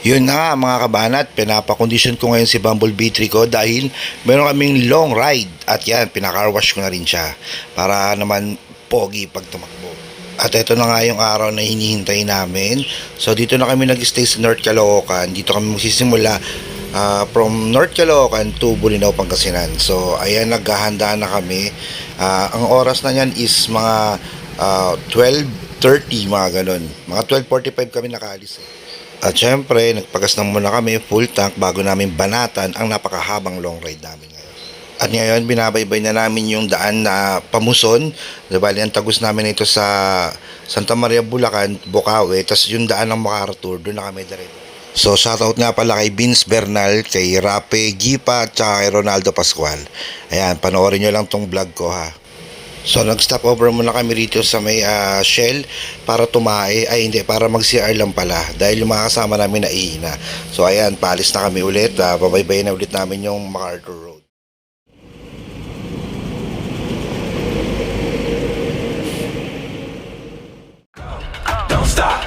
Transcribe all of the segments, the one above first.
Yun na nga mga kabanat, pinapakondisyon ko ngayon si Bumblebee 3 ko dahil meron kaming long ride at yan, pinakarwash ko na rin siya para naman pogi pag tumakbo. At ito na nga yung araw na hinihintay namin. So dito na kami nag-stay sa North Caloocan. Dito kami magsisimula from North Caloocan to Bolinao, Pangasinan. So ayan, naghahanda na kami. Ang oras na yan is mga 12:30 mga ganun. Mga 12:45 kami nakaalis eh. At syempre, nagpagas na muna kami full tank bago namin banatan ang napakahabang long ride namin ngayon. At ngayon, binabaybay na namin yung daan na Pamuson. Bali, ang tagus namin ito sa Santa Maria, Bulacan, Bukawi. Tapos yung daan ng MacArthur, doon na kami diretso. So, shoutout nga pala kay Vince Bernal, kay Rape Gipa, at kay Ronaldo Pascual. Ayan, panoorin nyo lang tong vlog ko ha. So nag-stop over muna kami rito sa may Shell para tumae, ay hindi, para mag-CR lang pala dahil yung mga kasama namin naihina. So ayan, paalis na kami ulit, babaybayin na ulit namin yung MacArthur Road. Don't stop.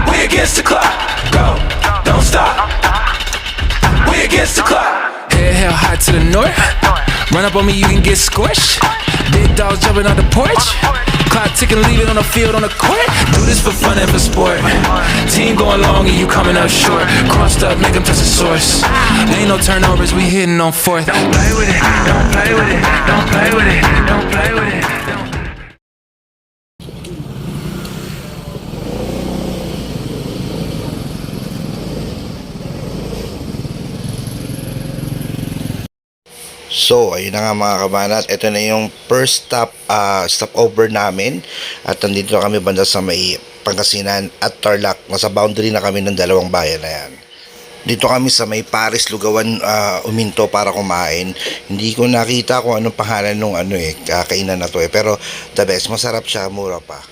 We against the clock. Go. Don't stop. We against the clock. Head hell high to the north. Run up on me, you can get squished. Big dogs jumping on the porch. Clock ticking, leave it on the field, on the court. Do this for fun and for sport. Team going long and you coming up short. Crossed up, make them touch the source. Ain't no turnovers, we hitting on fourth. Don't play with it, don't play with it, don't play with it, don't play with it. So, ayun na nga mga kabanat, ito na yung first stopover namin at nandito na kami banda sa may Pangasinan at Tarlac. Nasa boundary na kami ng dalawang bayan na yan. Dito kami sa may Paris, Lugawan, uminto para kumain. Hindi ko nakita kung anong pangalan nung kainan na to pero the best, masarap siya, mura pa.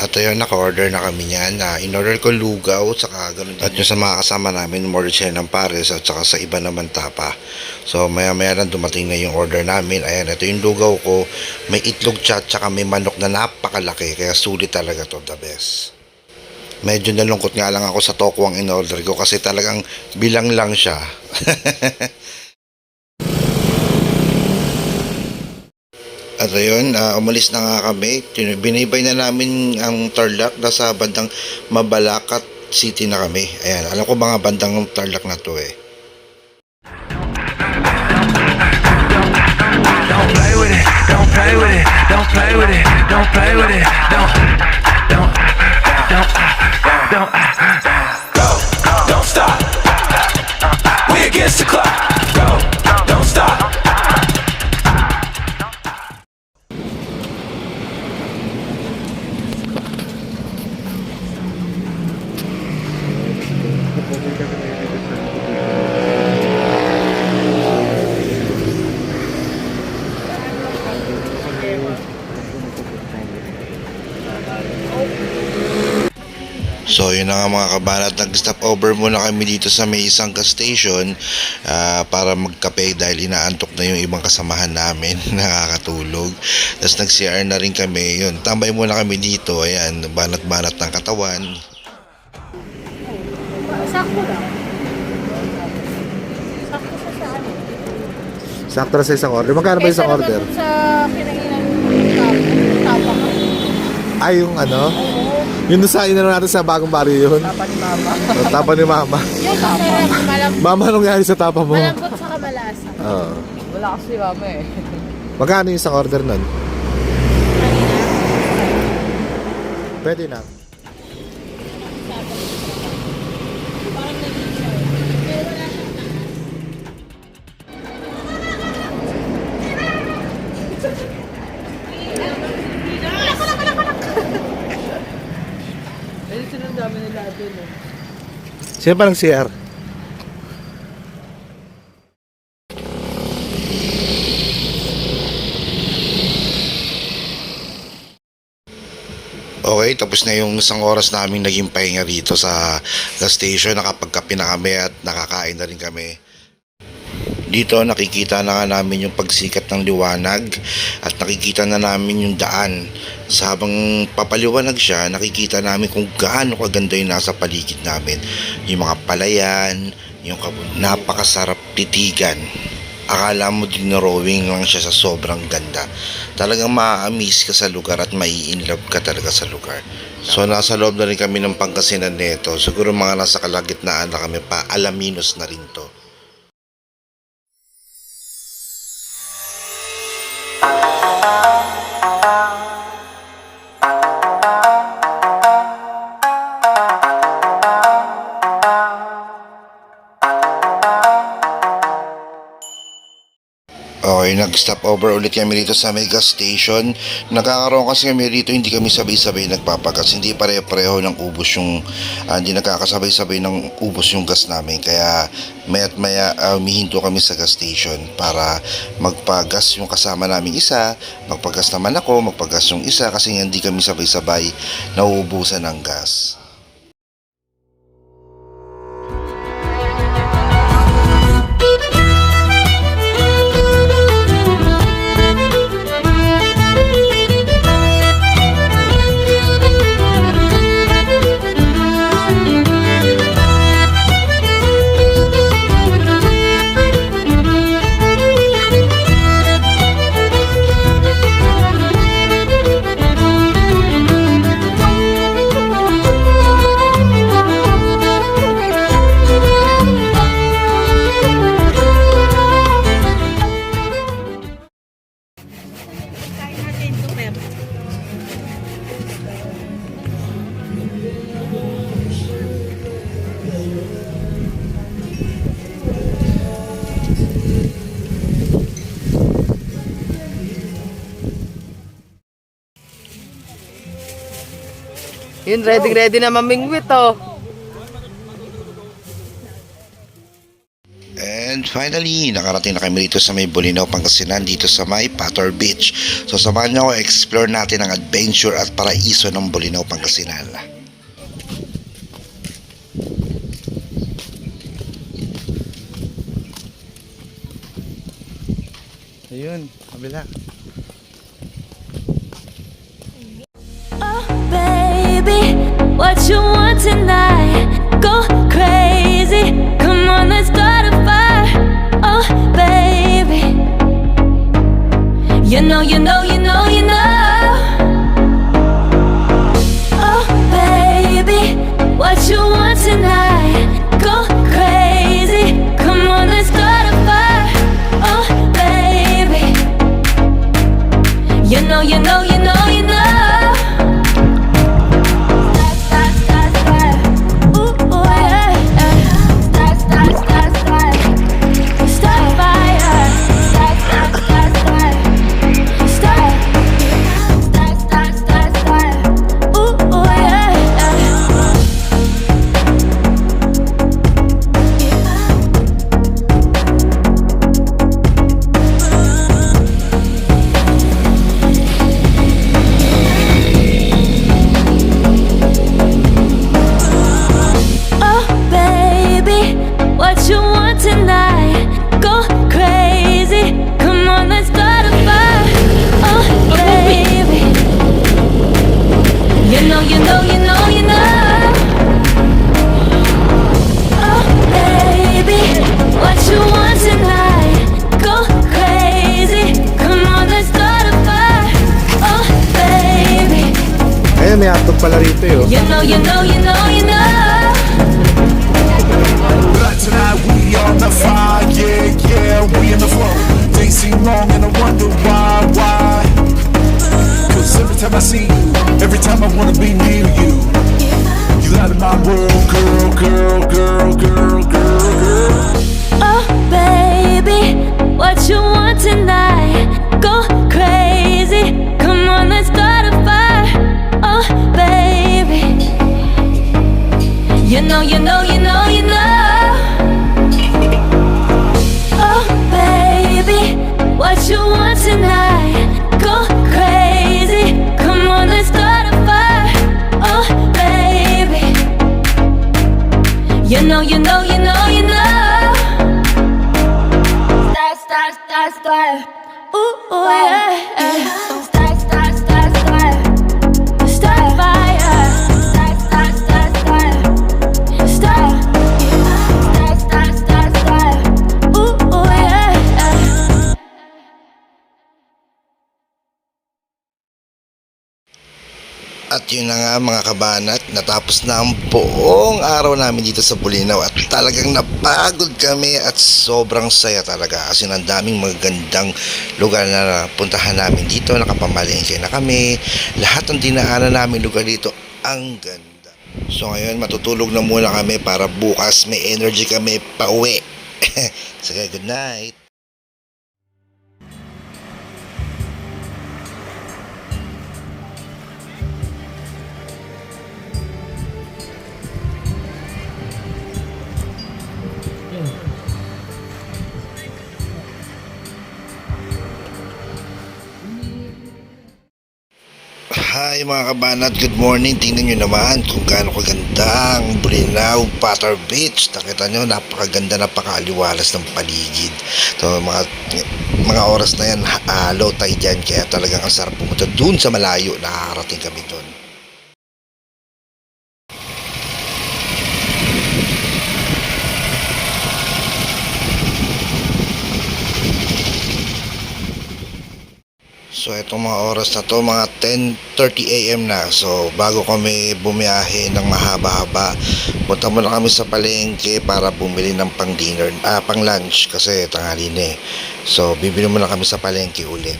At ayun, naka-order na kami niyan. In-order ko lugaw, saka ganun. At yung sa mga kasama namin, order sila ng pares at saka sa iba naman tapa. So maya-maya lang dumating na yung order namin. Ayan, ito yung lugaw ko. May itlog chat, saka may manok na napakalaki. Kaya sulit talaga to, the best. Medyo nalungkot nga lang ako sa tokwang in-order ko kasi talagang bilang lang siya. At ayun, umalis na nga kami. Binaybay na namin ang Tarlac. Nasa bandang Mabalacat City na kami. Ayan, alam ko mga bandang Tarlac na to eh. Don't play with it, don't play with it, don't play with it, don't play with it, don't go, don't stop. We against the clock. Go, don't stop. So yun na nga mga kabanat, nag-stop over muna kami dito sa may isang gas station para magkape dahil inaantok na yung ibang kasamahan namin, nakakatulog. Tapos nag-CR na rin kami, yun, tambay muna kami dito, ayan, banat-banat ng katawan. Sakto lang. Sakto sa ano. Sakto na sa isang order. Magkano ba isang order? Sa kinainan ng tapa ka. Ay, yung ano? Yung sa inano natin sa bagong barrio yun. Tapa ni mama. Tapa ni mama. Yung masarap, Mama, anong nangyari sa tapa mo? malambot sa kamalasa. Oo. Wala kasi mama eh. Magkano yung isang order nun? Pwede na. Dito ang dami nila doon eh. Sino pa ng CR? Okay, tapos na yung isang oras namin naging pahinga rito sa gas station. Nakapagkape na kami at nakakain na rin kami. Dito nakikita na nga namin yung pagsikat ng liwanag at nakikita na namin yung daan. Sa habang papaliwanag siya, nakikita namin kung gaano kaganda yung nasa paligid namin. Yung mga palayan, yung napakasarap titigan. Akala mo dinrawing lang siya sa sobrang ganda. Talagang ma-amaze ka sa lugar at mai-inlove ka talaga sa lugar. So nasa loob na rin kami ng Pangasinan nito. Siguro mga nasa kalagitnaan na kami pa, Alaminos na rin to. Okay, nag-stop over ulit kami dito sa may gas station. Nagkakaroon kasi kami dito, hindi kami sabay-sabay nagpapagas. Hindi pare-pareho ng ubos yung, hindi nagkakasabay-sabay ng ubos yung gas namin. Kaya maya't maya humihinto kami sa gas station para magpagas yung kasama namin isa. Magpagas naman ako, magpagas yung isa kasi hindi kami sabay-sabay nauubusan ng gas. Yun, ready na mamingwit oh. And finally, nakarating na kami dito sa may Bolinao, Pangasinan, dito sa may Pator Beach. So samahan niyo ako, explore natin ang adventure at paraiso ng Bolinao, Pangasinan. Ayun, kabila. Oh, baby, what you want tonight? Go crazy. Come on, let's start a fire. Oh, baby, you know. Oh, baby, what you want tonight? Go crazy. Come on, let's start a fire. Oh, baby, you know. Ayun, may hotdog pala rito eh. Oh. You know. But tonight we on the fire, yeah, we in the flow. Days seem long and I wonder why. Cause every time I see you, every time I wanna be near you. You light up my world, girl. Oh, baby, what you want tonight? Go crazy. Come on, let's start a fire. Oh, baby, you know. Oh, baby, what you want tonight? Go crazy. Come on, let's start a fire. Oh, baby, you know. start, start. Ooh, ooh, yeah. Start, start, start, start. Start fire. Start, start, start, start. Start. Start, start, start, start. Ooh, ooh, yeah. At yun na nga mga kabanat, natapos na ang buong araw namin dito sa Bulinaw at talagang napagod kami at sobrang saya talaga kasi ang daming magagandang lugar na puntahan namin dito, nakapamalengke na kami, lahat ng dinaanan namin lugar dito, ang ganda. So ngayon matutulog na muna kami para bukas may energy kami pauwi. Sige, good night. Hi mga kabanat, good morning. Tingnan nyo naman kung gaano kaganda ang Bulinaw Patar Beach. Nakita nyo, napakaganda, napakaaliwalas ng paligid. So, mga oras na yan, low tide yan. Kaya talagang ang sarap pumunta dun sa malayo. Nakakarating kami dun. So itong mga oras na to, mga 10:30 AM na. So bago kami bumiyahe ng mahaba-haba, punta muna kami sa palengke para bumili ng pang dinner, pang lunch kasi tanghali na eh. So bibili muna kami sa palengke ulit.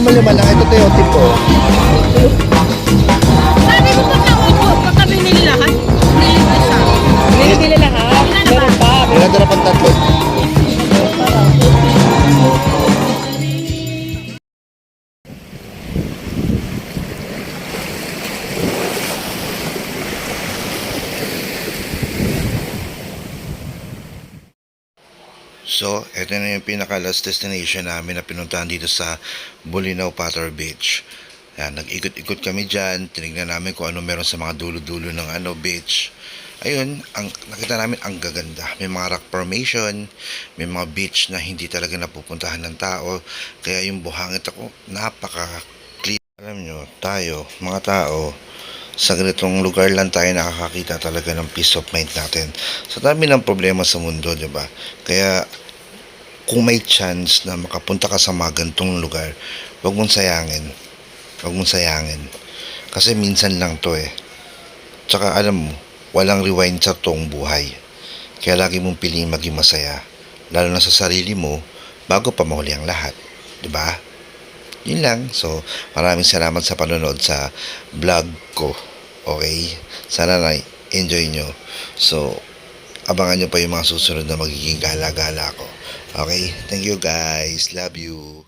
Lima lang, ito tayo tipo. Sabi mo pag naupo, pagka binili lahat, binili ko isa. Binibili lahat. Meron pa. Pinadala pang tatlo. So, ito na yung pinaka-last destination namin na pinuntahan dito sa Bulinaw Patar Beach. Yan, nag-ikot-ikot kami dyan, tinignan namin kung ano meron sa mga dulo-dulo ng beach. Ayun, nakita namin ang gaganda. May mga rock formation, may mga beach na hindi talaga napupuntahan ng tao. Kaya yung buhangit ako, napaka-clear. Alam nyo, tayo, mga tao, sa ganitong lugar lang tayo nakakakita talaga ng peace of mind natin. Sa dami ng problema sa mundo, di ba? Kaya, kung may chance na makapunta ka sa mga ganitong lugar, huwag mong sayangin. Huwag mong sayangin. Kasi minsan lang to eh. Tsaka alam mo, walang rewind sa toong buhay. Kaya lagi mong piliin maging masaya. Lalo na sa sarili mo, bago pa mahuli ang lahat. Diba? Yun lang. So, maraming salamat sa panonood sa vlog ko. Okay? Sana na-enjoy nyo. So, abangan nyo pa yung mga susunod na magiging gala-gala ko. Okay? Thank you guys. Love you.